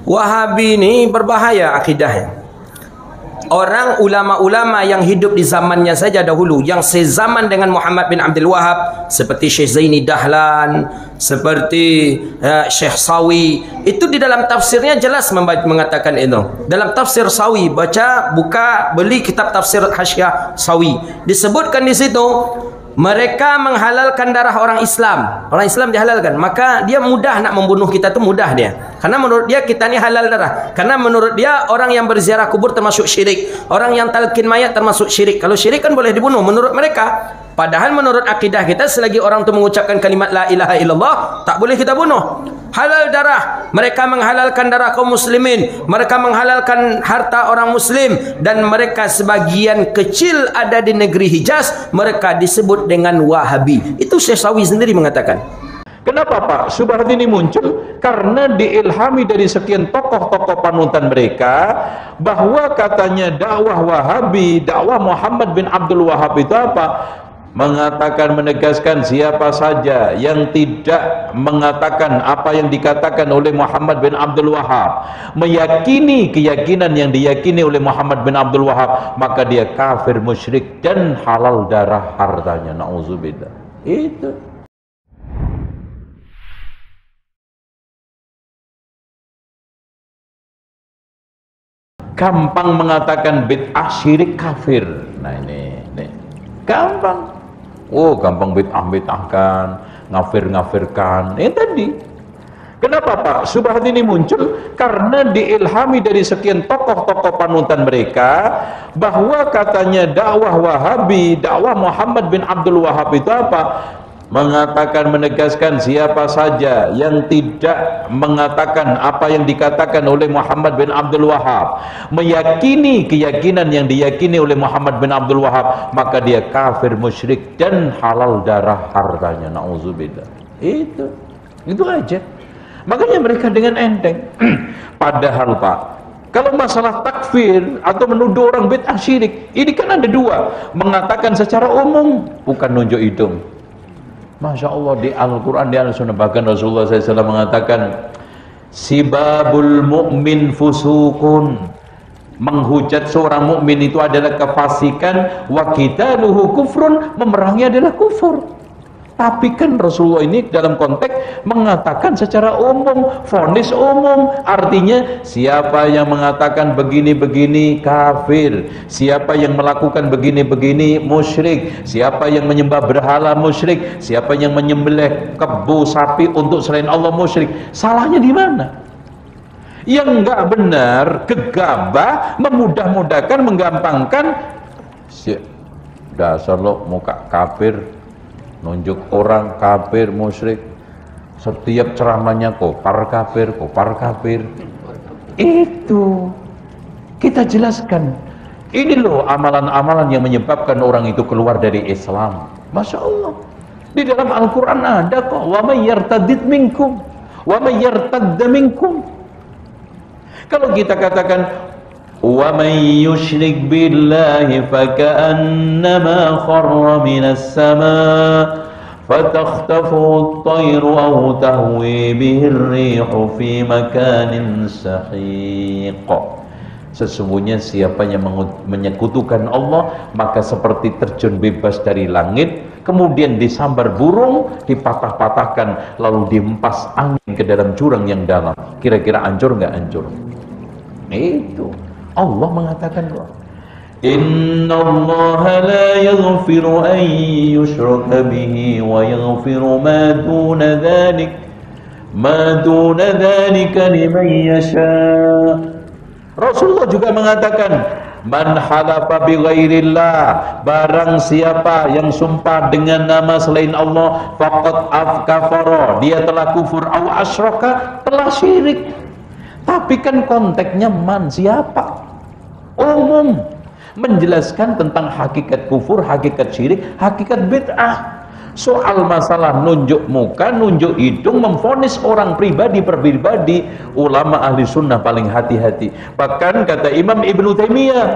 Wahabi ini berbahaya akidahnya. Orang ulama-ulama yang hidup di zamannya saja dahulu, yang sezaman dengan Muhammad bin Abdul Wahab, seperti Syekh Zaini Dahlan, seperti Syekh Sawi, itu di dalam tafsirnya jelas mengatakan itu. Dalam tafsir Sawi, buka beli kitab tafsir Hasyiah Sawi, disebutkan di situ mereka menghalalkan darah orang Islam. Orang Islam dihalalkan, maka dia mudah nak membunuh kita, tu mudah dia. Karena menurut dia kita ni halal darah. Karena menurut dia orang yang berziarah kubur termasuk syirik. Orang yang talqin mayat termasuk syirik. Kalau syirik kan boleh dibunuh menurut mereka. Padahal menurut akidah kita, selagi orang tu mengucapkan kalimat la ilaha illallah, tak boleh kita bunuh. Halal darah. Mereka menghalalkan darah kaum muslimin. Mereka menghalalkan harta orang muslim. Dan mereka sebagian kecil ada di negeri Hijaz. Mereka disebut dengan Wahabi. Itu Syekh Sawi sendiri mengatakan. Kenapa Pak syubhat ini muncul? Karena diilhami dari sekian tokoh-tokoh panutan mereka, bahwa katanya dakwah Wahabi, dakwah Muhammad bin Abdul Wahab itu apa? Mengatakan, menegaskan siapa saja yang tidak mengatakan apa yang dikatakan oleh Muhammad bin Abdul Wahab, meyakini keyakinan yang diyakini oleh Muhammad bin Abdul Wahab, maka dia kafir, musyrik, dan halal darah hartanya. Na'udzubillah. Itu. Gampang mengatakan bid'ah, syirik, kafir. Nah ini gampang. Oh, gampang bid'ah-bid'ahkan, ngafir-ngafirkan. Ini tadi. Kenapa Pak syubhat ini muncul? Karena diilhami dari sekian tokoh-tokoh panutan mereka, bahwa katanya dakwah Wahabi, dakwah Muhammad bin Abdul Wahab itu apa? Mengatakan, menegaskan siapa saja yang tidak mengatakan apa yang dikatakan oleh Muhammad bin Abdul Wahab, meyakini keyakinan yang diyakini oleh Muhammad bin Abdul Wahab, maka dia kafir, musyrik, dan halal darah hartanya. Na'udzubillah. Itu aja. Makanya mereka dengan enteng. Padahal Pak, kalau masalah takfir atau menuduh orang bid'ah syirik, ini kan ada dua. Mengatakan secara umum, bukan nunjuk hidung. Masya Allah, di Al-Quran, di Al-Sunnah, bahkan Rasulullah SAW mengatakan, sibabul mu'min fusukun, menghujat seorang mukmin itu adalah kefasikan, wa qitaluhu kufrun, memerangi adalah kufur. Tapi kan Rasulullah ini dalam konteks mengatakan secara umum, vonis umum, artinya siapa yang mengatakan begini-begini kafir, siapa yang melakukan begini-begini musyrik, siapa yang menyembah berhala musyrik, siapa yang menyembelih kebo sapi untuk selain Allah musyrik. Salahnya di mana? Yang enggak benar, gegabah, memudah-mudahkan, menggampangkan. Dasar lo muka kafir, nunjuk orang kafir, musyrik, setiap ceramahnya kopar kafir, kopar kafir. Itu kita jelaskan. Ini loh amalan-amalan yang menyebabkan orang itu keluar dari Islam. Masya Allah, di dalam Al-Quran ada kok, wa may yartadid minkum wa may yartadda minkum. Kalau kita katakan wa may yusyrik billahi faka'annama kharra minas sama' fatakhtafuhu at-tayru aw tahwi bihi ar-rihu fi makanin sahiq. Sesungguhnya siapa yang menyekutukan Allah, maka seperti terjun bebas dari langit, kemudian disambar burung, dipatah-patahkan, lalu dihempas angin ke dalam jurang yang dalam. Kira-kira hancur nggak hancur? Itu Allah mengatakan, Inna Allah la yaghfiru an yushraka bihi wa yaghfiru ma duna dhalika liman yasha. Rasulullah juga mengatakan, man halafa bi ghairillah, barang siapa yang sumpah dengan nama selain Allah, faqad kafara, dia telah kufur, au asyraka, telah syirik. Tapi kan konteksnya man, siapa? Umum, menjelaskan tentang hakikat kufur, hakikat syirik, hakikat bid'ah. Soal masalah nunjuk muka, nunjuk hidung, memvonis orang pribadi per pribadi, ulama ahli sunnah paling hati-hati. Bahkan kata Imam Ibnu Taimiyah,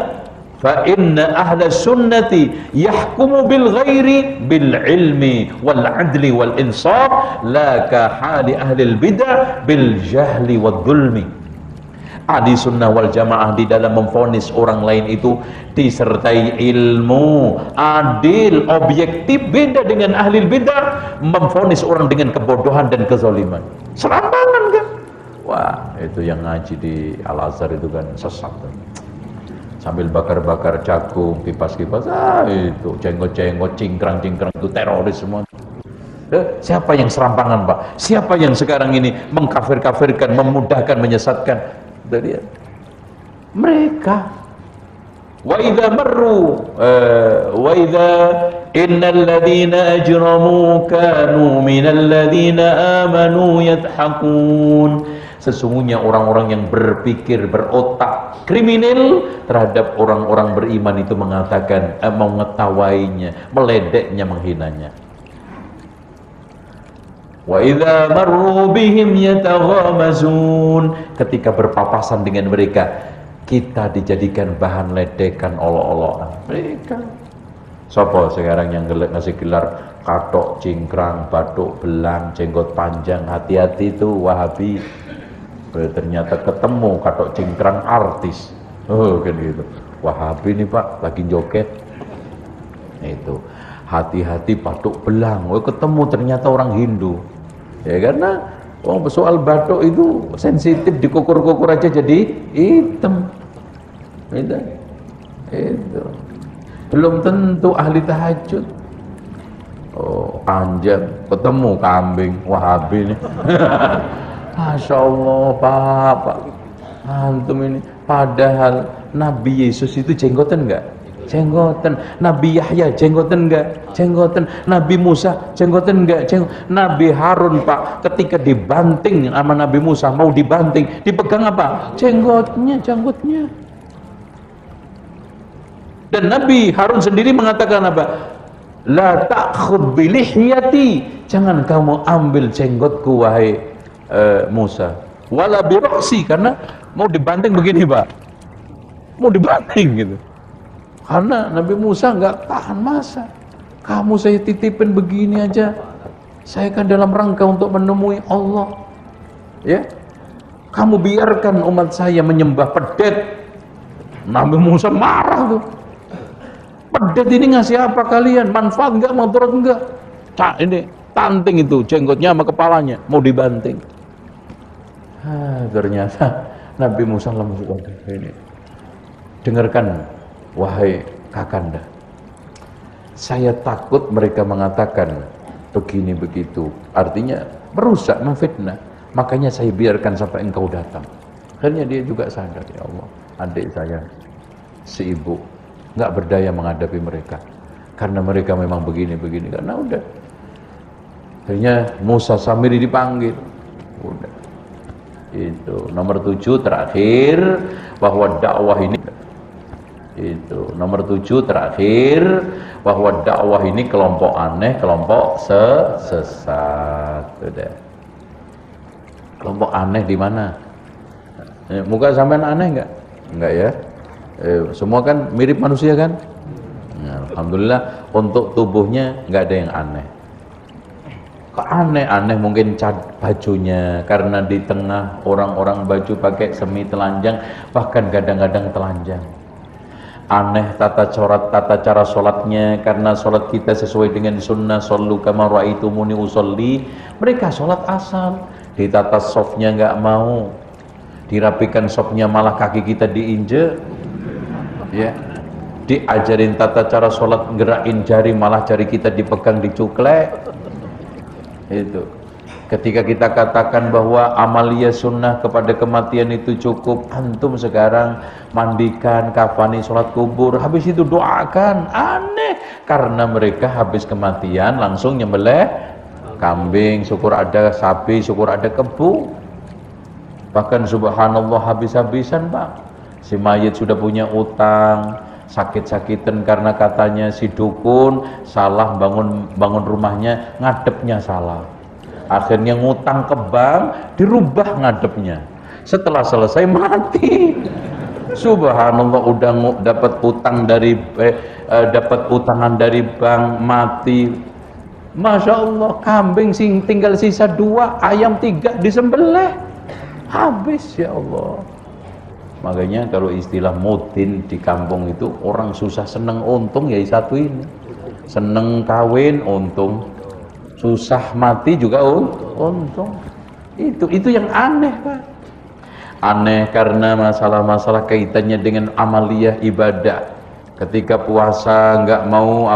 fa inna ahla sunnati yahkumu bil ghairi bil ilmi wal adli wal insaf, la ka hali ahli al bid'ah bil jahli wad dhulmi. Ahli sunnah wal jamaah di dalam memvonis orang lain itu disertai ilmu, adil, objektif. Beda dengan ahli bidah, memvonis orang dengan kebodohan dan kezaliman. Serampangan kan? Wah, itu yang ngaji di Al-Azhar itu kan sesat kan? Sambil bakar-bakar jagung, kipas-kipas, itu jenggot-jenggot, cingkrang-cingkrang, itu teroris semua. Siapa yang serampangan, Pak? Siapa yang sekarang ini mengkafir-kafirkan, memudahkan, menyesatkan? Dari mereka. Wa idza marru wa idza innal ladzina ajramu kanu minal ladzina amanu yadhakun. Sesungguhnya orang-orang yang berpikir, berotak kriminal terhadap orang-orang beriman itu mengatakan, mengetawainnya, meledeknya, menghinanya. Wa idza marru bihim yataghamazun. Ketika berpapasan dengan mereka, kita dijadikan bahan ledekan, olok-olokan mereka. Sopo sekarang yang ngasih gelar katok, cingkrang, batuk, belang, jenggot panjang? Hati-hati itu Wahabi. Ternyata ketemu katok cingkrang artis. Oh kan gitu. Wahabi nih Pak, lagi joget. Itu. Hati-hati batuk belang. Oh ketemu ternyata orang Hindu. Ya karena soal batuk itu sensitif, dikukur-kukur aja jadi hitam. Itu. Belum tentu ahli tahajud. Oh, panjang ketemu kambing Wahabi nih. Masya Allah Pak, antum ini. Padahal Nabi Yesus itu jenggotan enggak? Jenggotan. Nabi Yahya jenggotan enggak? Jenggotan. Nabi Musa jenggotan enggak? Nabi Harun Pak, ketika dibanting sama Nabi Musa, mau dibanting, dipegang apa? Jenggotnya. Dan Nabi Harun sendiri mengatakan apa? La ta'khud bilihyati, jangan kamu ambil jenggotku wahai Musa, wala biroksi, karena mau dibanting begini Pak, mau dibanting gitu. Karena Nabi Musa nggak tahan masa. Kamu saya titipin begini aja, saya kan dalam rangka untuk menemui Allah, ya. Kamu biarkan umat saya menyembah pedet. Nabi Musa marah tuh. Pedet ini ngasih apa kalian? Manfaat nggak, mudarat nggak? Cak ini tanting itu jenggotnya sama kepalanya, mau dibanting. Ternyata Nabi Musa langsung ini. Dengarkan wahai kakanda, saya takut mereka mengatakan begini begitu, artinya merusak, memfitnah, makanya saya biarkan sampai engkau datang. Akhirnya dia juga sadar, ya Allah, adik saya si ibu nggak berdaya menghadapi mereka karena mereka memang begini-begini. Karena udah, akhirnya Musa Samiri dipanggil. Udah. Itu nomor 7 terakhir, bahwa dakwah ini, itu nomor 7 terakhir, bahwa dakwah ini kelompok aneh, kelompok sesat. Udah. Kelompok aneh di mana? Muka sampean aneh enggak? Enggak ya? Semua kan mirip manusia kan? Nah, alhamdulillah untuk tubuhnya enggak ada yang aneh. Kok aneh-aneh mungkin bajunya, karena di tengah orang-orang baju pakai semi telanjang, bahkan kadang-kadang telanjang. Aneh tata cara sholatnya, karena sholat kita sesuai dengan sunnah, shollu kama ra'aitumuni usolli. Mereka sholat asal, ditata softnya nggak mau, dirapikan softnya malah kaki kita diinjek, ya. Diajarin tata cara sholat, gerakin jari malah jari kita dipegang, dicuklek. Itu ketika kita katakan bahwa amalia sunnah kepada kematian itu cukup, antum sekarang mandikan, kafani, sholat kubur, habis itu doakan. Aneh, karena mereka habis kematian langsung nyembelih kambing, syukur ada sapi, syukur ada kebu. Bahkan subhanallah habis-habisan Pak, si mayit sudah punya utang, sakit-sakitan karena katanya si dukun salah bangun rumahnya, ngadepnya salah. Akhirnya ngutang ke bank, dirubah ngadepnya. Setelah selesai mati. Subhanallah, udah dapat utang dari dapat utangan dari bank, mati. Masya Allah, kambing tinggal sisa 2, ayam 3 disembelih. Habis, ya Allah. Makanya kalau istilah mudin di kampung itu orang susah seneng untung ya satu ini. Seneng kawin untung, susah mati juga untung. Itu yang aneh, Pak. Aneh karena masalah-masalah kaitannya dengan amaliyah ibadah. Ketika puasa nggak mau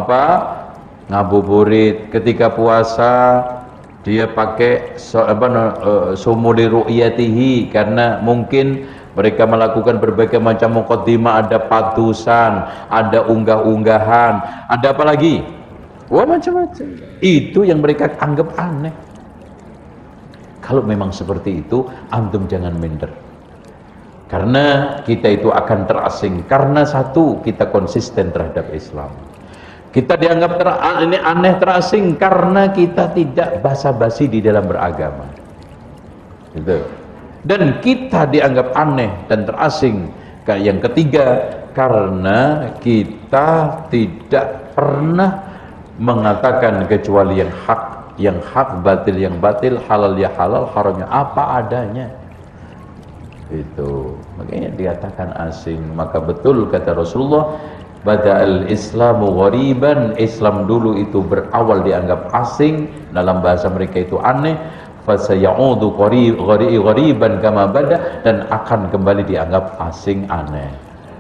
ngabuburit, ketika puasa dia pakai sumuli ru'yatihi karena mungkin mereka melakukan berbagai macam muqaddimah, ada patusan, ada unggah-unggahan, ada apa lagi? Wah, macam-macam. Itu yang mereka anggap aneh. Kalau memang seperti itu, antum jangan minder. Karena kita itu akan terasing. Karena satu, kita konsisten terhadap Islam. Kita dianggap ini aneh, terasing karena kita tidak basa-basi di dalam beragama. Gitu. Dan kita dianggap aneh dan terasing. Yang ketiga, karena kita tidak pernah mengatakan kecuali yang hak, batil yang batil, halal ya halal, haramnya apa adanya. Itu makanya dikatakan asing. Maka betul kata Rasulullah, bada'al islamu ghariban, Islam dulu itu berawal dianggap asing, dalam bahasa mereka itu aneh, fasayaudu ghariban kama bada, dan akan kembali dianggap asing, aneh.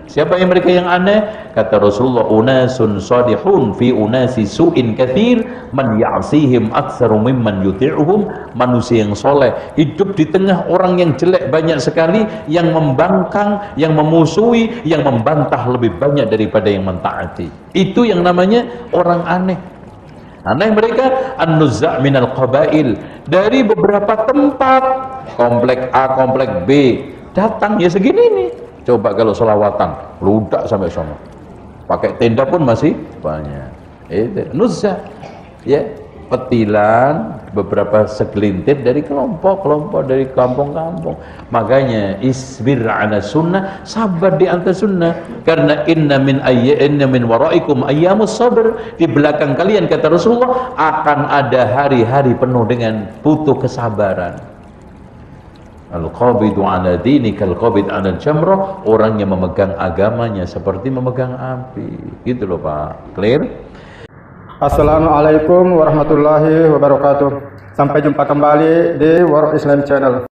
Siapa yang mereka yang aneh? Kata Rasulullah, unasun sadihun fi unasi su'in kathir man ya'sihim aktsaru mimman yuti'uhum. Manusia yang soleh hidup di tengah orang yang jelek banyak sekali, yang membangkang, yang memusuhi, yang membantah lebih banyak daripada yang mentaati. Itu yang namanya orang aneh. Aneh mereka an-nuzza' minal qabail, dari beberapa tempat, komplek A, komplek B, datang ya segini nih. Coba kalau selawatan, ludak sampai sana. Pakai tenda pun masih banyak. Itu nuzza, ya, petilan beberapa segelintir dari kelompok-kelompok dari kampung-kampung. Makanya isbir 'ala sunnah, sabar di atas sunnah. Karena inna min waraikum ayyamus sabr, di belakang kalian kata Rasulullah akan ada hari-hari penuh dengan butuh kesabaran. Al-qabidu 'ala dinikal qabid 'ala jamrah, orang yang memegang agamanya seperti memegang api. Gitu loh, Pak. Clear? Assalamualaikum warahmatullahi wabarakatuh. Sampai jumpa kembali di World Islam Channel.